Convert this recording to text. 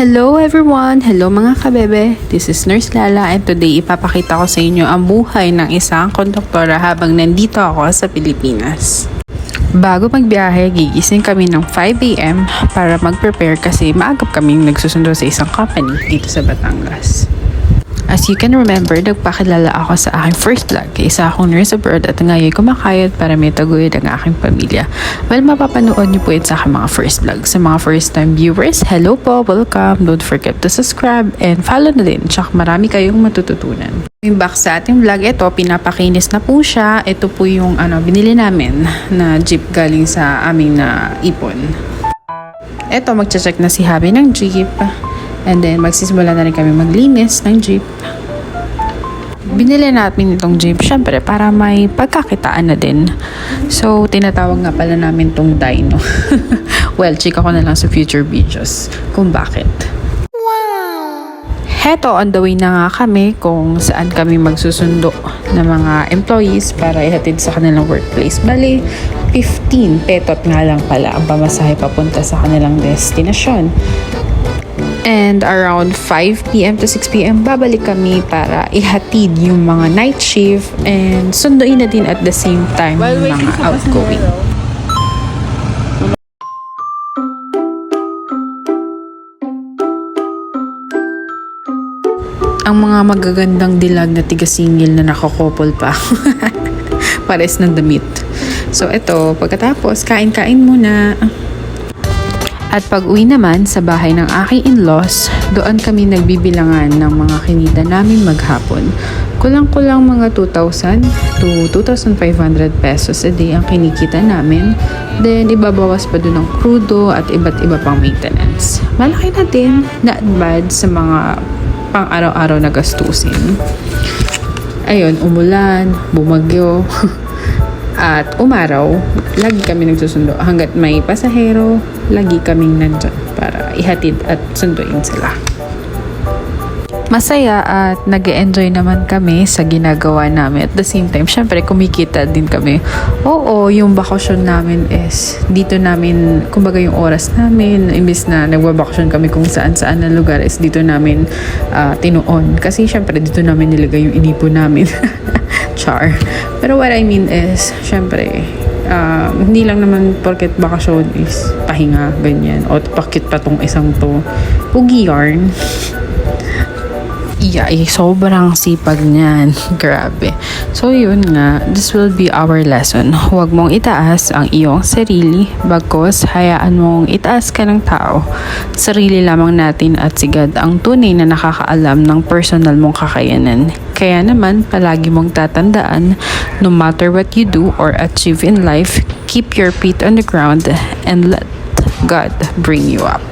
Hello everyone! Hello mga kabebe! This is Nurse Lala and today ipapakita ko sa inyo ang buhay ng isang konduktora habang nandito ako sa Pilipinas. Bago magbiyahe, gigising kami ng 5 AM para mag-prepare kasi maagap kaming nagsusundo sa isang company dito sa Batangas. As you can remember, nagpakilala ako sa aking first vlog. Isa akong nurse abroad at ngayon kumakayod para may taguyod ang aking pamilya. Well, mapapanood niyo po ito sa aking mga first vlog. Sa mga first time viewers, hello po, welcome. Don't forget to subscribe and follow na din. Tsaka marami kayong matututunan. Yung back sa ating vlog, ito, pinapakinis na po siya. Ito po yung binili namin na jeep galing sa aming ipon. Ito, magche-check na si Habi ng jeep. And then, magsisimula na rin kami maglinis ng jeep. Binili natin itong jeep, syempre, para may pagkakitaan na din. So, tinatawag nga pala namin itong Dino. Well, chika ko na lang sa future videos kung bakit. Heto, on the way na nga kami kung saan kami magsusundo ng mga employees para ihatid sa kanilang workplace. Bali, 15 petot nga lang pala ang pamasahe papunta sa kanilang destinasyon. And around 5 PM to 6 PM, babalik kami para ihatid yung mga night shift and sunduin na din at the same time yung mga outgoing. Ang mga magagandang dilag na tigasingil na nakakopol pa. Pares ng damit. So ito, pagkatapos, kain-kain muna. At pag uwi naman sa bahay ng aking in-laws, doon kami nagbibilangan ng mga kinita namin maghapon. Kulang-kulang mga 2,000 to 2,500 pesos a day ang kinikita namin. Then, ibabawas pa doon ang krudo at iba't iba pang maintenance. Malaki na din, not bad sa mga pang-araw-araw na gastusin. Ayun, umulan, bumagyo, at umaraw, lagi kami nagsusundo. Hanggat may pasahero, lagi kaming nandyan para ihatid at sunduin sila. Masaya at nag-enjoy naman kami sa ginagawa namin. At the same time, syempre kumikita din kami. Oo, yung bakasyon namin is dito namin, kumbaga yung oras namin, imbis na nagbabakasyon kami kung saan-saan na lugar, is dito namin tinuon. Kasi syempre dito namin nilagay yung inipon namin. Char. Pero what I mean is, syempre, hindi lang naman porket bakasyon is pahinga, ganyan. O pakit pa tong isang to. Pugi yarn. Yeah, sobrang sipag niyan. Grabe. So, yun nga. This will be our lesson. Huwag mong itaas ang iyong sarili. Bagkus, hayaan mong itaas ka ng tao. Sarili lamang natin at sigad ang tunay na nakakaalam ng personal mong kakayanan. Kaya naman, palagi mong tatandaan, no matter what you do or achieve in life, keep your feet on the ground and let God bring you up.